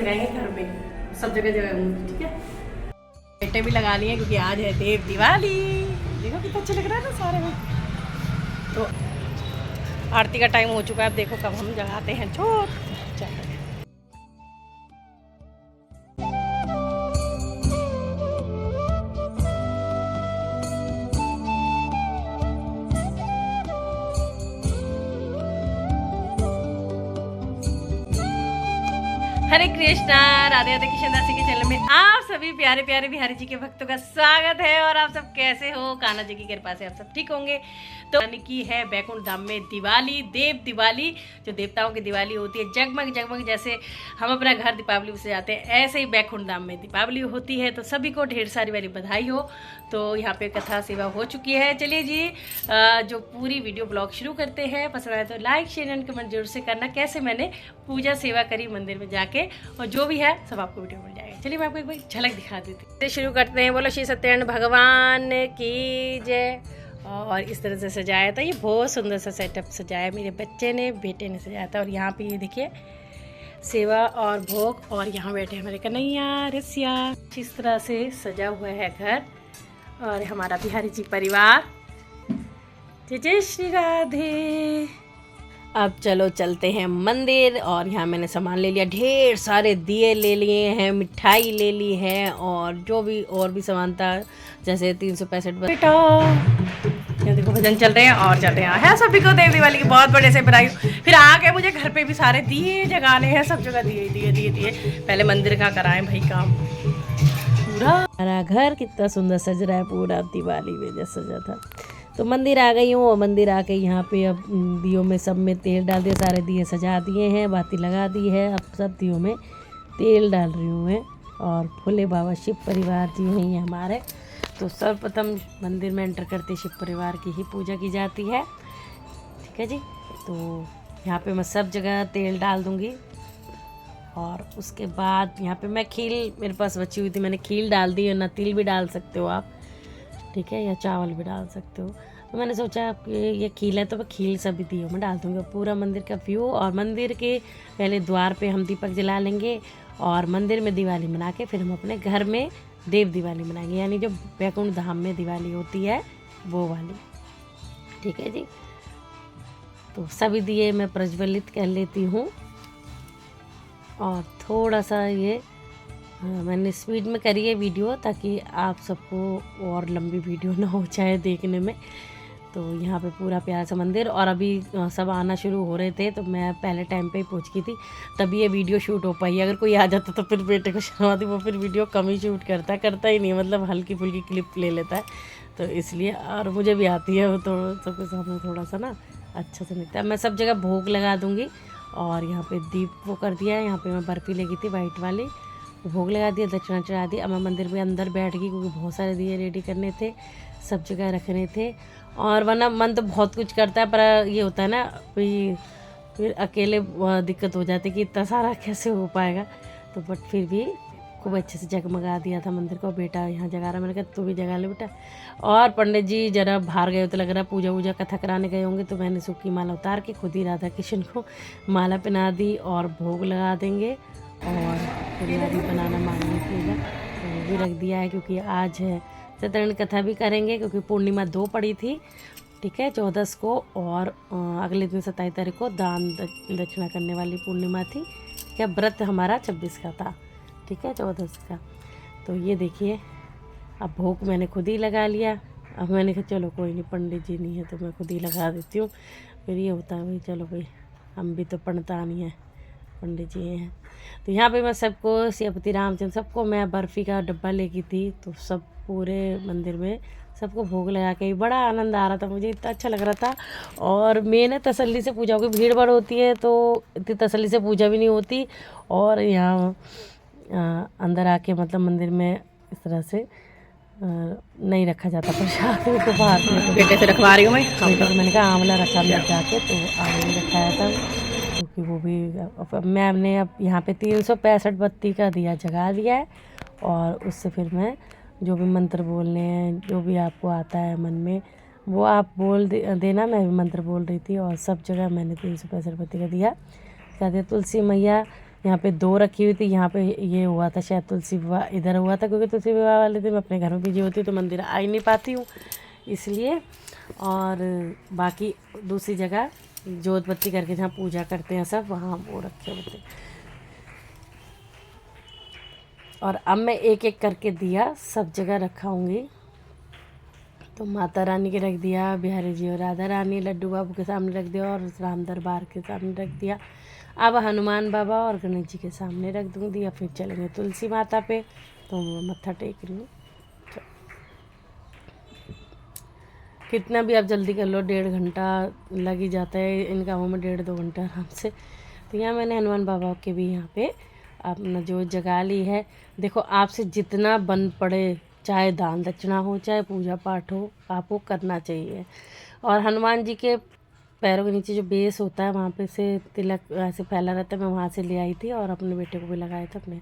जगाएंगे घर में, सब जगह जगाऊंगी, ठीक है। लाइटें भी लगा ली हैं क्योंकि आज है देव दिवाली। देखो कितना अच्छा लग रहा है ना सारे में। तो आरती का टाइम हो चुका है, अब देखो कब हम जगाते हैं जोत। चलो हरे कृष्णा, राधे राधे। कृष्ण दासी के चैनल में आप सभी प्यारे प्यारे बिहारी जी के भक्तों का स्वागत है। और आप सब कैसे हो? कान्हा जी की कृपा से आप सब ठीक होंगे। तो की है बैकुंठ धाम में दिवाली, देव दिवाली, जो देवताओं की दिवाली होती है। जगमग जगमग जैसे हम अपना घर दीपावली से जाते हैं, ऐसे ही बैकुंठ धाम में दीपावली होती है। तो सभी को ढेर सारी वाली बधाई हो। तो यहाँ पे कथा सेवा हो चुकी है। चलिए जी, जो पूरी वीडियो ब्लॉग शुरू करते हैं। पसंद आए तो लाइक शेयर एंड कमेंट जरूर से करना, कैसे मैंने पूजा सेवा करी मंदिर में जाके, और जो भी है सब आपको वीडियो मिल जाएगा। चलिए मैं आपको एक बार झलक दिखा देती हूँ। शुरू करते हैं। बोलो श्री सत्यनारायण भगवान की जय। और इस तरह से सजाया था, ये बहुत सुंदर सा सेटअप सजाया मेरे बच्चे ने, बेटे ने सजाया था। और यहाँ पे ये देखिए सेवा और भोग, और यहाँ बैठे हमारे कन्हैया रसिया। इस तरह से सजा हुआ है घर और हमारा बिहारी जी परिवार। जय जय श्री राधे। अब चलो चलते हैं मंदिर। और यहाँ मैंने सामान ले लिया, ढेर सारे दिए ले लिए हैं, मिठाई ले ली है, और जो भी और भी सामान था, जैसे 365 बेटा। यहाँ देखो भजन चल रहे हैं और चल रहे हैं। सभी को देव दिवाली की बहुत बड़े से बधाई। फिर आके मुझे घर पे भी सारे दिए जगाने हैं, सब जगह दिए दिए दिए दिए। पहले मंदिर का कराएं भाई काम पूरा। हमारा घर कितना सुंदर सज रहा है, पूरा दिवाली में जैसा सजा था। तो मंदिर आ गई हूँ, और मंदिर आके यहाँ पे अब दियों में सब में तेल डाल दिया, सारे दिए सजा दिए हैं, बाती लगा दी है। अब सब दियों में तेल डाल रही हूँ मैं। और भोले बाबा शिव परिवार जी हैं ये हमारे। तो सर्वप्रथम मंदिर में एंटर करते शिव परिवार की ही पूजा की जाती है, ठीक है जी। तो यहाँ पे मैं सब जगह तेल डाल दूँगी। और उसके बाद यहाँ पे मैं खील, मेरे पास बची हुई थी, मैंने खील डाल दी है। ना तिल भी डाल सकते हो आप, ठीक है, या चावल भी डाल सकते हो। तो मैंने सोचा आपके ये खील है तो मैं खील सभी दियों में डाल दूँगा। पूरा मंदिर का व्यू, और मंदिर के पहले द्वार पे हम दीपक जला लेंगे, और मंदिर में दिवाली मना के फिर हम अपने घर में देव दिवाली मनाएंगे, यानी जो बैकुंठ धाम में दिवाली होती है वो वाली, ठीक है जी। तो सभी दिए मैं प्रज्वलित कर लेती हूँ। और थोड़ा सा ये मैंने स्पीड में करी है वीडियो, ताकि आप सबको और लंबी वीडियो ना हो जाए देखने में। तो यहाँ पे पूरा प्यारा सा मंदिर, और अभी सब आना शुरू हो रहे थे, तो मैं पहले टाइम पे ही पहुँच गई थी, तभी ये वीडियो शूट हो पाई। अगर कोई आ जाता तो फिर बेटे को शर्म आती, वो फिर वीडियो कम ही शूट करता ही नहीं, मतलब हल्की फुल्की क्लिप ले लेता है। तो इसलिए, और मुझे भी आती है वो, तो सबके सामने थोड़ा सा ना अच्छा से निकलता है। मैं सब जगह भोग लगा दूँगी। और यहाँ पर दीप वो कर दिया है। यहाँ पर मैं बर्फ़ी लेगी थी वाइट वाली, भोग लगा दिया, दक्षिणा चढ़ा दी। अब मैं मंदिर में अंदर बैठ गई, क्योंकि बहुत सारे दिए रेडी करने थे, सब जगह रखने थे। और वरना मन तो बहुत कुछ करता है, पर ये होता है ना फिर अकेले दिक्कत हो जाती है कि इतना सारा कैसे हो पाएगा। तो बट फिर भी खूब अच्छे से जगमगा दिया था मंदिर को। बेटा यहाँ जगा रहा, मैंने कहा तू भी जगा ले बेटा। और पंडित जी जरा बाहर गए तो लग रहा पूजा वूजा कथा कराने गए होंगे, तो मैंने सूखी माला उतार के खुद ही राधा कृष्ण को माला पहना दी, और भोग लगा देंगे। और बिरयानी बनाना मांगने पूजा तो वो भी रख दिया है, क्योंकि आज है सत्यनारायण कथा भी करेंगे, क्योंकि पूर्णिमा 2 पड़ी थी, ठीक है, 14 को, और अगले दिन 27 तारीख को दान दक्षिणा करने वाली पूर्णिमा थी। क्या व्रत हमारा 26 का था, ठीक है, 14 का। तो ये देखिए, अब भोग मैंने खुद ही लगा लिया। अब मैंने कहा चलो कोई नहीं, पंडित जी नहीं है तो मैं खुद ही लगा देती हूँ। फिर ये होता है भाई, चलो भाई हम भी तो पढ़ता नहीं है, पंडित जी हैं। तो यहाँ पे मैं सबको, सियापति रामचंद्र सबको मैं बर्फ़ी का डब्बा लेके थी। तो सब पूरे मंदिर में सबको भोग लगा के बड़ा आनंद आ रहा था, मुझे इतना अच्छा लग रहा था। और मैंने तसल्ली से पूजा, क्योंकि भीड़ भाड़ होती है तो इतनी तसल्ली से पूजा भी नहीं होती। और यहाँ अंदर आके मतलब मंदिर में इस तरह से नहीं रखा जाता प्रसाद, तो बाहर बेटे से रखवा रही हूँ मैं। बेटे को मैंने कहा आंवला रखा मिल जाके, तो आंवला रखाया था, क्योंकि वो भी मैंने अब यहाँ पे 365 बत्ती का दिया जगा दिया है। और उससे फिर मैं जो भी मंत्र बोलने हैं, जो भी आपको आता है मन में, वो आप बोल देना। मैं भी मंत्र बोल रही थी, और सब जगह मैंने 365 बत्ती का दिया कर दिया। तुलसी मैया यहाँ पे 2 रखी हुई थी। यहाँ पे ये हुआ था शायद तुलसी विवाह इधर हुआ था, क्योंकि तुलसी विवाह वाले दिन मैं अपने घर में बिजी होती हूँ तो मंदिर आ ही नहीं पाती हूँ इसलिए। और बाकी दूसरी जगह जोत बत्ती करके जहाँ पूजा करते हैं सब, वहाँ वो रखे होते हैं। और अब मैं एक एक करके दिया सब जगह रखाऊंगी। तो माता रानी के रख दिया, बिहारी जी और राधा रानी, लड्डू बाबू के सामने रख दिया और राम दरबार के सामने रख दिया। अब हनुमान बाबा और गणेश जी के सामने रख दूँगी। या फिर चलेंगे तुलसी माता पे, तो वो मत्था टेक रही हूँ। कितना भी आप जल्दी कर लो 1.5 घंटा लग ही जाता है इन कामों में, 1.5-2 घंटा आराम से। तो यहाँ मैंने हनुमान बाबा के भी यहाँ पे अपना जो जगा ली है। देखो आपसे जितना बन पड़े, चाहे दान दक्षिणा हो चाहे पूजा पाठ हो, आपको करना चाहिए। और हनुमान जी के पैरों के नीचे जो बेस होता है वहाँ पे से तिलक ऐसे फैला रहता है, मैं वहाँ से ले आई थी और अपने बेटे को भी लगाया था, अपने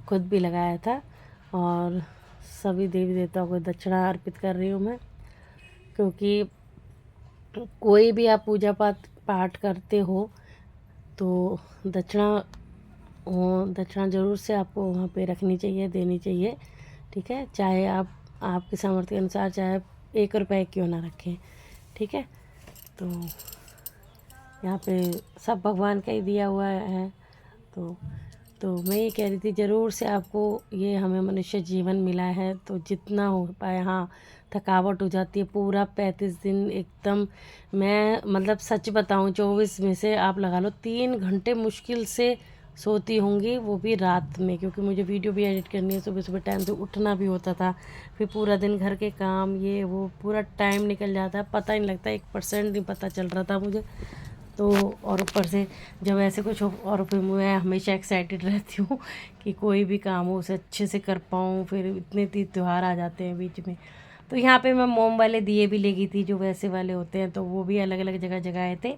खुद भी लगाया था। और सभी देवी देवताओं को दक्षिणा अर्पित कर रही हूँ मैं, क्योंकि कोई भी आप पूजा पाठ करते हो तो दक्षिणा ज़रूर से आपको वहाँ पे रखनी चाहिए, देनी चाहिए, ठीक है। चाहे आप आपके सामर्थ्य के अनुसार चाहे 1 रुपए क्यों ना रखें, ठीक है। तो यहाँ पे सब भगवान का ही दिया हुआ है। तो मैं ये कह रही थी ज़रूर से आपको, ये हमें मनुष्य जीवन मिला है तो जितना हो पाए, हाँ थकावट हो जाती है पूरा 35 दिन एकदम। मैं मतलब सच बताऊँ 24 में से आप लगा लो 3 घंटे मुश्किल से सोती होंगी, वो भी रात में, क्योंकि मुझे वीडियो भी एडिट करनी है, सुबह सुबह टाइम से उठना भी होता था, फिर पूरा दिन घर के काम ये वो पूरा टाइम निकल जाता है, पता ही नहीं लगता, 1% नहीं पता चल रहा था मुझे तो। और ऊपर से जब ऐसे कुछ हो, और फिर मैं हमेशा एक्साइटेड रहती हूँ कि कोई भी काम हो उसे अच्छे से कर पाऊँ, फिर इतने त्यौहार आ जाते हैं बीच में। तो यहाँ पे मैं मोम वाले दिए भी ले गई थी जो वैसे वाले होते हैं, तो वो भी अलग अलग जगह जगाए थे।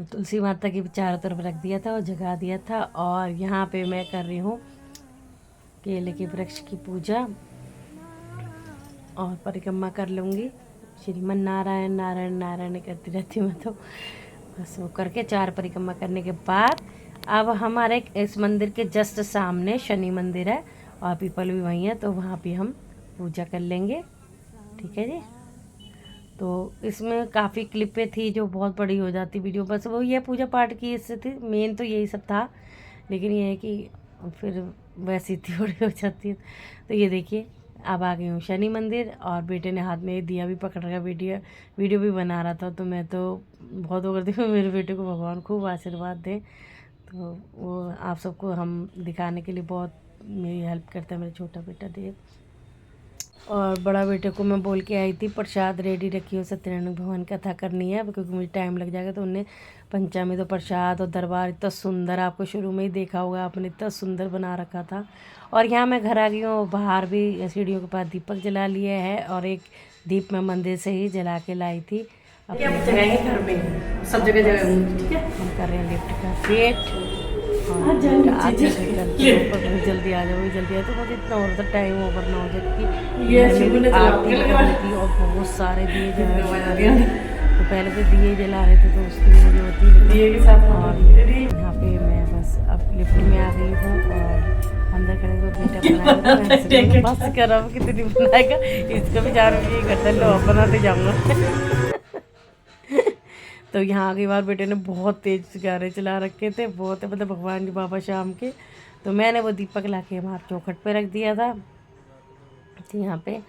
तुलसी माता की चारों तरफ रख दिया था और जगा दिया था। और यहाँ पे मैं कर रही हूँ केले के वृक्ष की पूजा और परिक्रमा कर लूँगी। श्रीमन नारायण नारायण नारायण करती रहती हूँ मैं तो। बस वो करके 4 परिक्रमा करने के बाद अब हमारे इस मंदिर के जस्ट सामने शनि मंदिर है और पीपल भी वहीं है, तो वहाँ भी हम पूजा कर लेंगे, ठीक है जी। तो इसमें काफ़ी क्लिपें थी जो बहुत बड़ी हो जाती वीडियो, बस वो ये पूजा पाठ की इससे थी, मेन तो यही सब था। लेकिन ये है कि फिर वैसी इतनी बड़ी हो जाती है। तो ये देखिए अब आ गई हूँ शनि मंदिर और बेटे ने हाथ में दिया भी पकड़ रखा, वीडियो भी बना रहा था। तो मैं तो बहुत वो करती हूँ, मेरे बेटे को भगवान खूब आशीर्वाद दें। तो वो आप सबको हम दिखाने के लिए बहुत मेरी हेल्प करता है मेरा छोटा बेटा देव। और बड़ा बेटे को मैं बोल के आई थी प्रसाद रेडी रखी हो, सत्यनारायण भगवान कथा करनी है, क्योंकि मुझे टाइम लग जाएगा। तो उन्हें पंचामृत तो प्रसाद और दरबार इतना सुंदर, आपको शुरू में ही देखा होगा आपने, इतना सुंदर बना रखा था। और यहाँ मैं घर आ गई हूँ, बाहर भी सीढ़ियों के पास दीपक जला लिया है और एक दीप मैं मंदिर से ही जला के लाई थी। अब जगाएंगे घर में, सब जगह जगाएंगे, ठीक है। हम कर रहे हैं लिफ्ट का गेट और जल्दी आ जाओ, जल्दी आ जाओ, जल्दी आ। तो मुझे इतना हो रहा था टाइम ओवर ना हो जाए, क्योंकि आरती और बहुत सारे दिए जला दिए। तो पहले तो दिए जला रहे थे तो उसकी मुझे होती दिए के साथ। और यहाँ पे मैं बस अब लिफ्ट में आ गई हूँ और अंदर खड़े को बेटा बनाएगा, बस कर रहा हूँ कितनी बनाएगा, इसको भी जान मुझे करता है, लो बनाते जाऊँगा। तो यहाँ आगे बार बेटे ने बहुत तेज़ गाने चला रखे थे, बहुत मतलब भगवान जी बाबा शाम के। तो मैंने वो दीपक ला के हमारे चौखट पे रख दिया था। तो यहाँ पे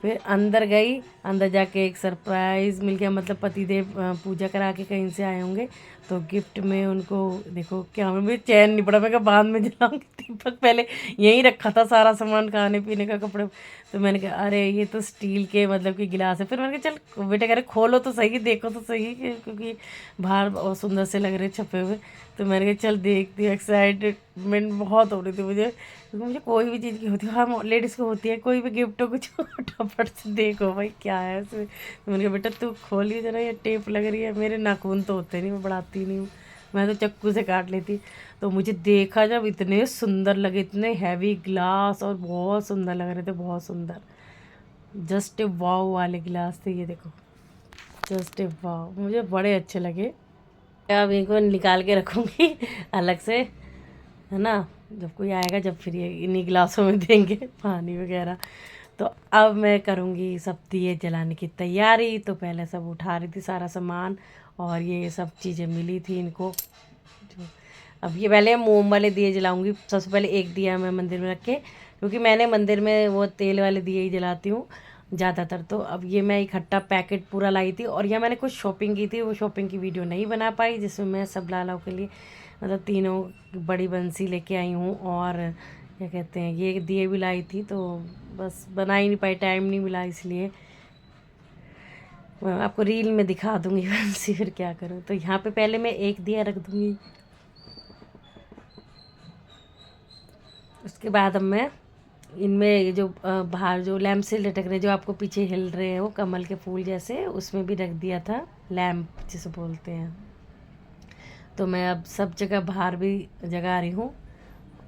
फिर अंदर गई, अंदर जाके एक सरप्राइज़ मिल गया, मतलब पतिदेव पूजा करा के कहीं से आए होंगे तो गिफ्ट में उनको देखो क्या, मुझे चैन नहीं पड़ा, मैं कहा बाद में जलाऊंगी दीपक, पहले यहीं रखा था सारा सामान खाने पीने का, कपड़े। तो मैंने कहा अरे ये तो स्टील के मतलब कि गिलास है। फिर मैंने कहा चल बेटा कह रहे खोलो तो सही, देखो तो सही, क्योंकि बाहर बहुत सुंदर से लग रहे छपे हुए। तो मैंने कहा चल देखती हूँ, एक्साइटमेंट बहुत हो रही थी मुझे, क्योंकि मुझे कोई भी चीज़ की होती है, हाँ लेडीज़ को होती है, कोई भी गिफ्ट हो कुछ फटाफट से देखो भाई क्या है इसमें। तो मैंने कहा बेटा तू खोलिए जरा, ये टेप लग रही है, मेरे नाखून तो होते नहीं, मैं बढ़ाती नहीं हूँ, मैं तो चाकू से काट लेती। तो मुझे देखा जब इतने सुंदर लगे, इतने हैवी ग्लास और बहुत सुंदर लग रहे थे, बहुत सुंदर, जस्ट वाव वाले गिलास थे ये देखो। जस्ट वाह, मुझे बड़े अच्छे लगे। अब इनको निकाल के रखूँगी अलग से, है ना, जब कोई आएगा जब फिर ये इन्हीं गिलासों में देंगे पानी वगैरह। तो अब मैं करूँगी सब दिए जलाने की तैयारी। तो पहले सब उठा रही थी सारा सामान, और ये सब चीज़ें मिली थी इनको। जो अब ये पहले मोम वाले दिए जलाऊंगी। सबसे पहले एक दिया मैं मंदिर में रख के, क्योंकि मैंने मंदिर में वो तेल वाले दिए ही जलाती हूँ ज़्यादातर। तो अब ये मैं इकट्ठा पैकेट पूरा लाई थी, और यह मैंने कुछ शॉपिंग की थी, वो शॉपिंग की वीडियो नहीं बना पाई, जिसमें मैं सब लालाओं के लिए मतलब तीनों बड़ी बंसी लेके आई हूँ। और क्या कहते हैं, ये दिए भी लाई थी, तो बस बना ही नहीं पाई, टाइम नहीं मिला, इसलिए मैं आपको रील में दिखा दूँगी बंसी, फिर क्या करूँ। तो यहाँ पे पहले मैं एक दिया रख दूँगी, उसके बाद अब मैं इनमें ये जो बाहर जो लैम्प से लटक रहे, जो आपको पीछे हिल रहे हैं, वो कमल के फूल जैसे, उसमें भी रख दिया था लैम्प जिसे बोलते हैं। तो मैं अब सब जगह बाहर भी जगा रही हूँ,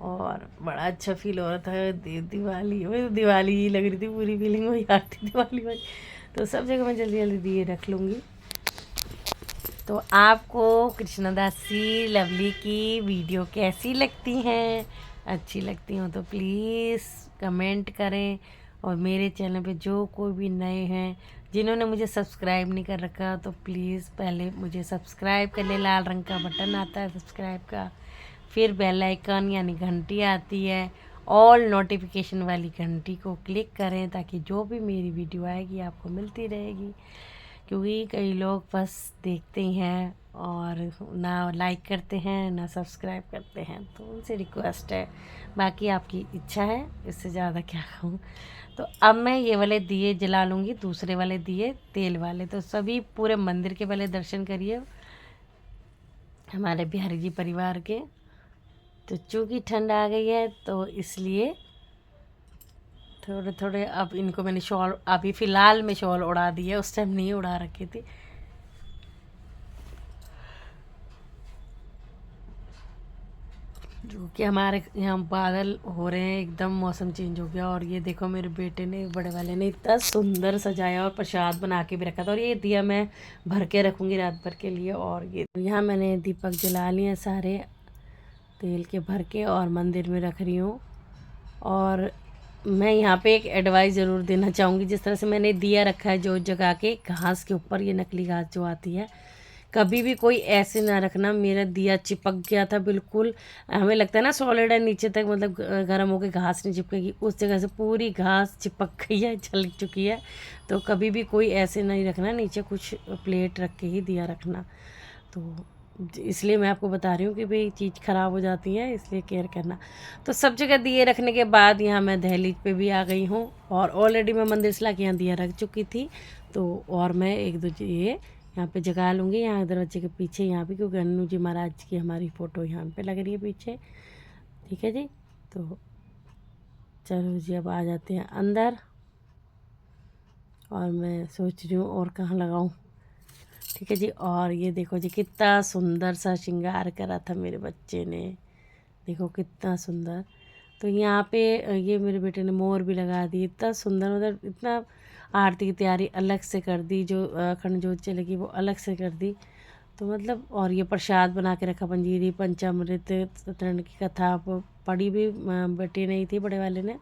और बड़ा अच्छा फील हो रहा था। दिवाली, मुझे तो दिवाली ही लग रही थी, पूरी फीलिंग वही आती दिवाली वाली। तो सब जगह मैं जल्दी जल्दी दिए रख लूँगी। तो आपको कृष्णदासी लवली की वीडियो कैसी लगती हैं? अच्छी लगती हो तो प्लीज़ कमेंट करें। और मेरे चैनल पे जो कोई भी नए हैं, जिन्होंने मुझे सब्सक्राइब नहीं कर रखा, तो प्लीज़ पहले मुझे सब्सक्राइब कर ले। लाल रंग का बटन आता है सब्सक्राइब का, फिर बेल आइकन यानी घंटी आती है, ऑल नोटिफिकेशन वाली घंटी को क्लिक करें, ताकि जो भी मेरी वीडियो आएगी आपको मिलती रहेगी। क्योंकि कई लोग बस देखते ही हैं और ना लाइक करते हैं ना सब्सक्राइब करते हैं, तो उनसे रिक्वेस्ट है, बाकी आपकी इच्छा है, इससे ज़्यादा क्या कहूँ। तो अब मैं ये वाले दिए जला लूँगी, दूसरे वाले दिए तेल वाले। तो सभी पूरे मंदिर के पहले दर्शन करिए हमारे बिहारी जी परिवार के। तो चूँकि ठंड आ गई है, तो इसलिए थोड़े थोड़े अब इनको मैंने शॉल, अभी फ़िलहाल में शॉल उड़ा दी है, उस टाइम नहीं उड़ा रखी थी। जो कि हमारे यहाँ बादल हो रहे हैं, एकदम मौसम चेंज हो गया। और ये देखो मेरे बेटे ने, बड़े वाले ने इतना सुंदर सजाया और प्रसाद बना के भी रखा था। और ये दिया मैं भर के रखूँगी रात भर के लिए। और ये यहाँ मैंने दीपक जला लिए सारे तेल के भर के, और मंदिर में रख रही हूँ। और मैं यहाँ पे एक एडवाइस ज़रूर देना चाहूँगी। जिस तरह से मैंने दिया रखा है जो जगह के घास के ऊपर, ये नकली घास जो आती है, कभी भी कोई ऐसे ना रखना। मेरा दिया चिपक गया था बिल्कुल, हमें लगता है ना सॉलिड है नीचे तक, मतलब गर्म होकर घास नहीं चिपकेगी, उस जगह से पूरी घास चिपक गई है, जल चुकी है। तो कभी भी कोई ऐसे नहीं रखना, नीचे कुछ प्लेट रख के ही दिया रखना। तो इसलिए मैं आपको बता रही हूँ कि भाई चीज़ ख़राब हो जाती है, इसलिए केयर करना। तो सब जगह दिए रखने के बाद यहाँ मैं दहलीज पे भी आ गई हूँ, और ऑलरेडी मैं मंदिर से लाके यहाँ दिया रख चुकी थी। तो और मैं एक दो दिए यहाँ पे जगा लूँगी, यहाँ दरवाजे के पीछे, यहाँ पे, क्योंकि गन्नू जी महाराज की हमारी फ़ोटो यहाँ पे लग रही है पीछे। ठीक है जी, तो चलो जी अब आ जाते हैं अंदर। और मैं सोच रही हूँ और कहाँ लगाऊँ। ठीक है जी, और ये देखो जी कितना सुंदर सा श्रृंगार करा था मेरे बच्चे ने, देखो कितना सुंदर। तो यहाँ पे ये मेरे बेटे ने मोर भी लगा दी, इतना सुंदर, मतलब इतना। आरती की तैयारी अलग से कर दी, जो अखंड ज्योत चलेगी वो अलग से कर दी। तो मतलब, और ये प्रसाद बना के रखा, पंजीरी, पंचामृत, सत्यनारायण की कथा पढ़ी भी बेटे नहीं थी, बड़े वाले ने।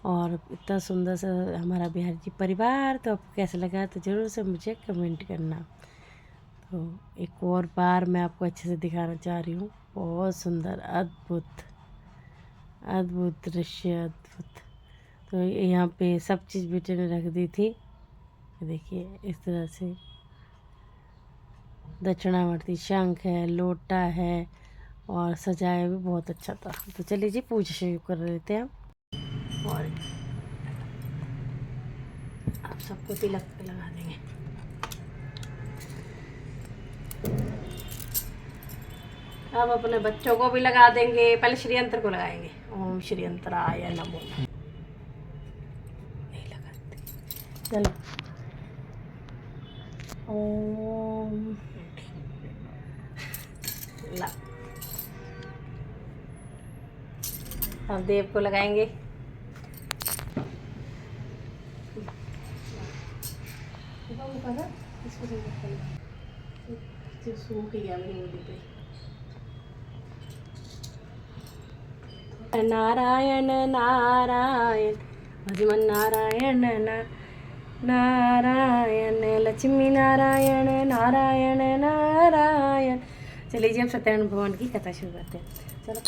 और इतना सुंदर सा हमारा बिहारी जी परिवार। तो आपको कैसा लगा तो ज़रूर से मुझे कमेंट करना। तो एक और बार मैं आपको अच्छे से दिखाना चाह रही हूँ, बहुत सुंदर, अद्भुत अद्भुत दृश्य, अद्भुत। तो यहाँ पे सब चीज़ बेटे ने रख दी थी, देखिए इस तरह से। दक्षिणावर्ती शंख है, लोटा है, और सजाया भी बहुत अच्छा था। तो चलिए जी पूजा शुरू कर लेते हैं हम, और आप सबको तिलक पे लगा देंगे। अब अपने बच्चों को भी लगा देंगे, पहले श्रीयंत्र को लगाएंगे। ओम श्रीयंत्राय नमो। नहीं लगाते, चलो ओम ला। अब देव को लगाएंगे। सूख गया मेरी मुड़ी पे। नारायण नारायण भजमन नारायण नारायण लक्ष्मी नारायण नारायण नारायण। चलिए जी हम सत्यनारायण भगवान की कथा शुरू करते हैं। चलो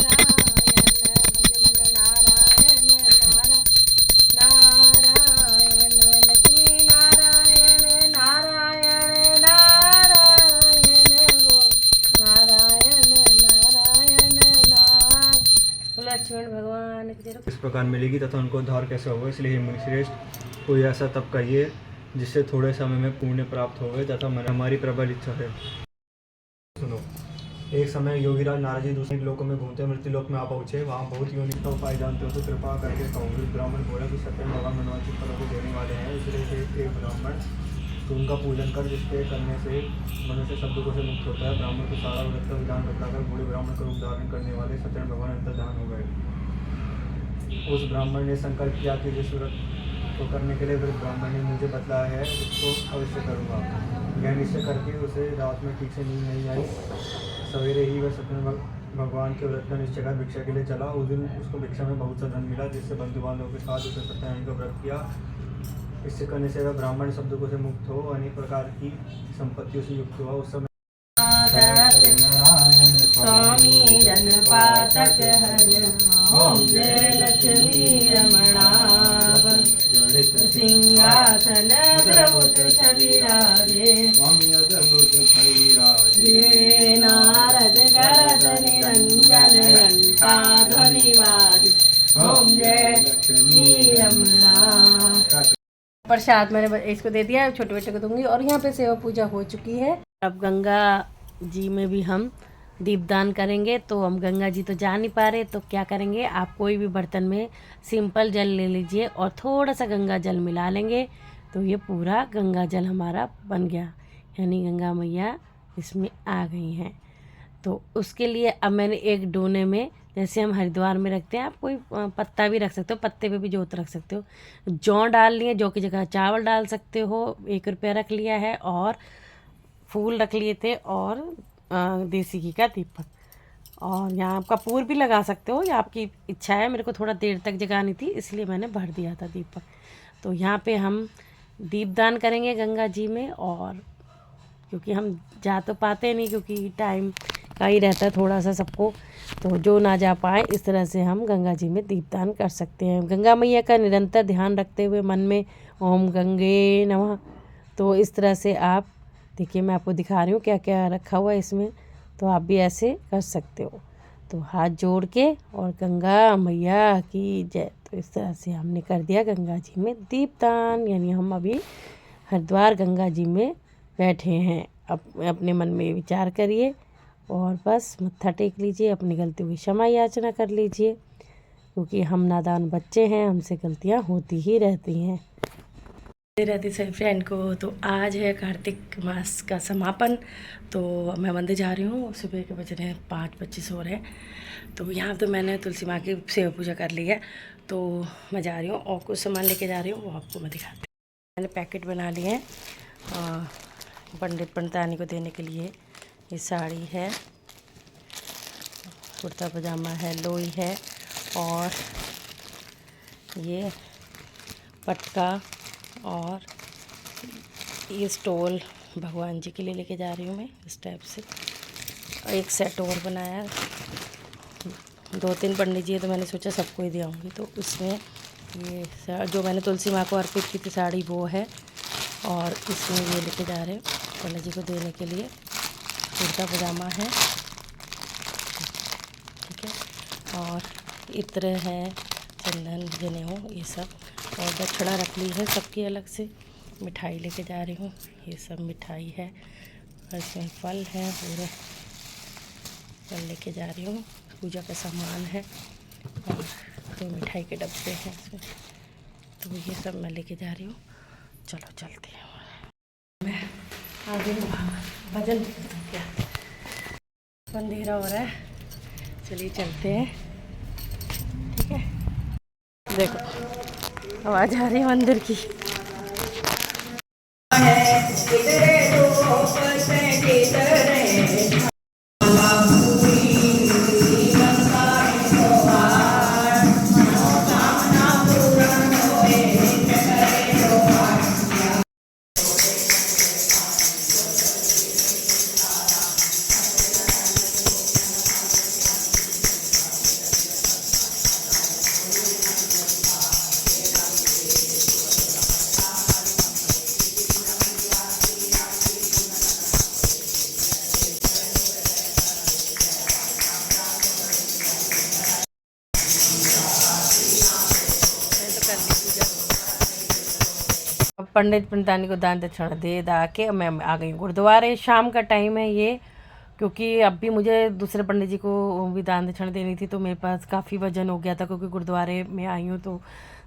लक्ष्मण भगवान इस प्रकार मिलेगी तथा उनको उद्धार कैसे होगा, इसलिए हे मुनिश्रेष्ठ कोई ऐसा तप करिए जिससे थोड़े समय में पुण्य प्राप्त होवे तथा मन हमारी प्रबल इच्छा है। सुनो, एक समय योगीराज नारद जी दूसरे लोकों में घूमते मृत्यु लोक में आ पहुंचे। वहाँ बहुत योनिक का उपाय जानते हो तो कृपा करके कहूँगी। ब्राह्मण बोला कि सत्यनारायण भगवान मनोवांछित फलों को देने वाले हैं, इसलिए एक ब्राह्मण तो उनका पूजन कर, जिसके करने से मनुष्य सब दुखों से मुक्त होता है। ब्राह्मण को सारा व्रत का विधान बतलाकर बूढ़े ब्राह्मण का रूप धारण करने वाले सत्यनारायण भगवान अंतर्धान हो गए। उस ब्राह्मण ने संकल्प किया कि जिस व्रत को करने के लिए वृद्ध ब्राह्मण ने मुझे बतलाया है उसको अवश्य करूँगा। यह निश्चय करके उसे रात में ठीक से नींद नहीं आई। सवेरे ही वह सत्यनारायण भगवान के व्रत का निश्चय कर भिक्षा के लिए चला। उस दिन उसको भिक्षा में बहुत सा धन मिला, जिससे बंधु बांधवों के साथ उसे सत्यनारायण का व्रत किया। इससे करने से वह ब्राह्मण शब्दों को से मुक्त हो, अनेक प्रकार की संपत्तियों से युक्त हुआ। उस समय स्वामी जन पातक हर ओम जय लक्ष्मी रमणा सिंहासन प्रभुत छविराजे नारद गरद निरंजन घंटा ध्वनि वादि ओम जय लक्ष्मी रमणा। प्रसाद मैंने इसको दे दिया, छोटे बेटे को दूंगी। और यहाँ पे सेवा पूजा हो चुकी है। अब गंगा जी में भी हम दीपदान करेंगे। तो हम गंगा जी तो जा नहीं पा रहे, तो क्या करेंगे, आप कोई भी बर्तन में सिंपल जल ले लीजिए और थोड़ा सा गंगा जल मिला लेंगे। तो ये पूरा गंगा जल हमारा बन गया, यानी गंगा मैया इसमें आ गई हैं। तो उसके लिए अब मैंने एक डोने में, जैसे हम हरिद्वार में रखते हैं, आप कोई पत्ता भी रख सकते हो, पत्ते पे भी जोत रख सकते हो। जौ डाल लिए, जौ की जगह चावल डाल सकते हो। 1 रुपया रख लिया है और फूल रख लिए थे और देसी घी का दीपक। और यहाँ आप कपूर भी लगा सकते हो, या आपकी इच्छा है। मेरे को थोड़ा देर तक जगानी थी, इसलिए मैंने भर दिया था दीपक। तो यहाँ पे हम दीपदान करेंगे गंगा जी में। और क्योंकि हम जा तो पाते नहीं, क्योंकि टाइम का ही रहता है थोड़ा सा सबको, तो जो ना जा पाए इस तरह से हम गंगा जी में दीपदान कर सकते हैं। गंगा मैया का निरंतर ध्यान रखते हुए मन में ओम गंगे नमः। तो इस तरह से आप देखिए, मैं आपको दिखा रही हूँ क्या क्या रखा हुआ है इसमें, तो आप भी ऐसे कर सकते हो। तो हाथ जोड़ के और गंगा मैया की जय। तो इस तरह से हमने कर दिया गंगा जी में दीपदान, यानी हम अभी हरिद्वार गंगा जी में बैठे हैं। अपने मन में विचार करिए और बस मत्था टेक लीजिए, अपनी गलतियों की क्षमा याचना कर लीजिए, क्योंकि हम नादान बच्चे हैं, हमसे गलतियां होती ही रहती हैं। रहती सभी फ्रेंड को। तो आज है कार्तिक मास का समापन। तो मैं मंदिर जा रही हूँ। सुबह के बज रहे हैं 5:25 हो रहे हैं। तो यहाँ तो मैंने तुलसी माँ की सेवा पूजा कर ली है। तो मैं जा रही हूँ और कुछ सामान लेके जा रही हूँ, वो आपको मैं दिखाती हूँ। मैंने पैकेट बना लिए हैं पंडित पंडितानी को देने के लिए। ये साड़ी है, कुर्ता पजामा है, लोई है, और ये पटका और ये स्टोल भगवान जी के लिए लेके जा रही हूँ मैं इस टाइप से। और एक सेट और बनाया, 2-3 पंडित जी है, तो मैंने सोचा सबको ही दे आऊँगी। तो उसमें ये जो मैंने तुलसी माँ को अर्पित की थी साड़ी वो है, और इसमें ये लेके जा रहे हैं पंडित जी को देने के लिए। कुर्ता पजामा है, ठीक है, और इत्र है, चंदन जनेऊ ये सब, और दक्षिणा रख ली है सबकी अलग से। मिठाई लेके जा रही हूँ, ये सब मिठाई है, और इसमें फल है, पूरे फल लेके जा रही हूँ। पूजा का सामान है और 2 मिठाई के डब्बे हैं इसमें। तो ये सब मैं लेके जा रही हूँ। चलो चलते हैं। मैं आगे भजन क्या अंधेरा हो रहा है, चलिए चलते हैं, ठीक है। देखो आवाज़ आ रही है मंदिर की। है इतरे रूप से कितरे पंडित पंडितानी को दान दक्षिणा दे दा के मैं आ गई गुरुद्वारे। शाम का टाइम है ये, क्योंकि अब भी मुझे दूसरे पंडित जी को भी दान दक्षिणा देनी थी, तो मेरे पास काफ़ी वजन हो गया था, क्योंकि गुरुद्वारे में आई हूँ तो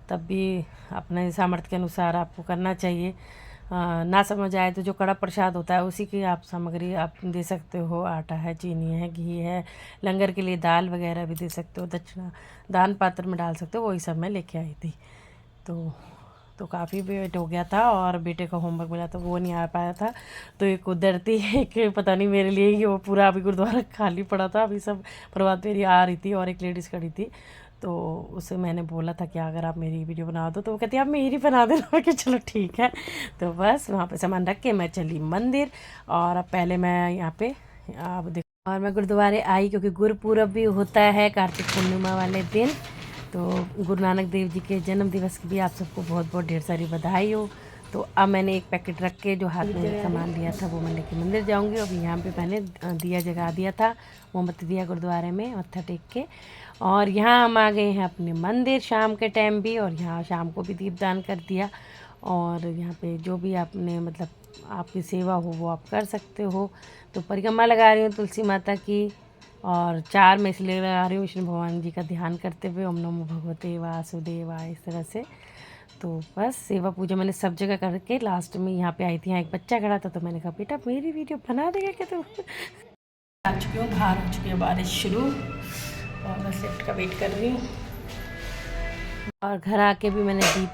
तब भी अपने सामर्थ्य के अनुसार आपको करना चाहिए। ना समझ आए तो जो कड़ा प्रसाद होता है उसी की आप सामग्री आप दे सकते हो। आटा है, चीनी है, घी है, लंगर के लिए दाल वगैरह भी दे सकते हो, दक्षिणा दान पात्र में डाल सकते हो। वही सब मैं लेके आई थी। तो काफ़ी वेट हो गया था और बेटे का होमवर्क मिला तो वो नहीं आ पाया था। तो एक उधर थी, एक पता नहीं मेरे लिए ही वो पूरा अभी गुरुद्वारा खाली पड़ा था। अभी सब प्रभात फेरी आ रही थी और एक लेडीज़ खड़ी थी, तो उससे मैंने बोला था कि अगर आप मेरी वीडियो बना दो, तो वो कहती आप मेरी बना देना। कि चलो ठीक है। तो बस वहाँ पे सामान रख के मैं चली मंदिर। और अब पहले मैं यहाँ पे आप देखो, और मैं गुरुद्वारे आई क्योंकि गुरुपुरब भी होता है कार्तिक पूर्णिमा वाले दिन। तो गुरु नानक देव जी के जन्म दिवस की भी आप सबको बहुत बहुत ढेर सारी बधाई हो। तो अब मैंने एक पैकेट रख के जो हाथ में सामान लिया था वो मैं लेके मंदिर जाऊंगी। अभी यहाँ पे मैंने दिया जगा दिया था, मोमबत्ती दिया गुरुद्वारे में मत्था टेक के। और यहाँ हम आ गए हैं अपने मंदिर शाम के टाइम भी, और यहाँ शाम को भी दीपदान कर दिया। और यहाँ पे जो भी आपने मतलब आपकी सेवा हो वो आप कर सकते हो। तो परिक्रमा लगा रही हूँ तुलसी माता की, और 4 में इसलिए लगा रही हूँ विष्णु भगवान जी का ध्यान करते हुए, ओम नमो भगवते वासुदेवाय, इस तरह से। तो बस सेवा पूजा मैंने सब जगह करके लास्ट में यहाँ पे आई थी। यहाँ एक बच्चा खड़ा था, तो मैंने कहा बेटा मेरी वीडियो बना देगा क्या तुम? आ चुकी हूँ, बाहर हो चुकी है बारिश शुरू, और बस लिफ्ट का वेट कर रही हूँ। और घर आके भी मैंने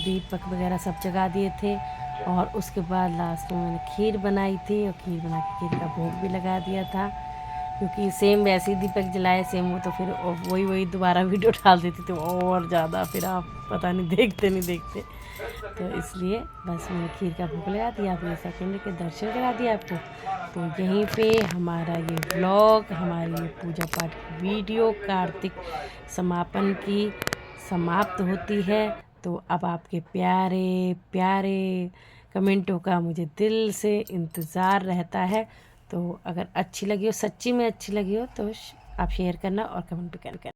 दीपक वगैरह सब जगा दिए थे। और उसके बाद लास्ट में मैंने खीर बनाई थी, और खीर बना के खीर का भोग भी लगा दिया था, क्योंकि सेम वैसे ही दीपक जलाए सेम वो, तो फिर वही दोबारा वीडियो डाल देती तो और ज़्यादा फिर आप पता नहीं देखते नहीं देखते। तो इसलिए बस मैंने खीर का भोग लगा दिया, अपने सेकंड के दर्शन करा दिया आपको। तो यहीं पे हमारा ये व्लॉग, हमारी ये पूजा पाठ की वीडियो कार्तिक समापन की समाप्त होती है। तो अब आपके प्यारे प्यारे कमेंटों का मुझे दिल से इंतज़ार रहता है। तो अगर अच्छी लगी हो, सच्ची में अच्छी लगी हो, तो आप शेयर करना और कमेंट भी करना।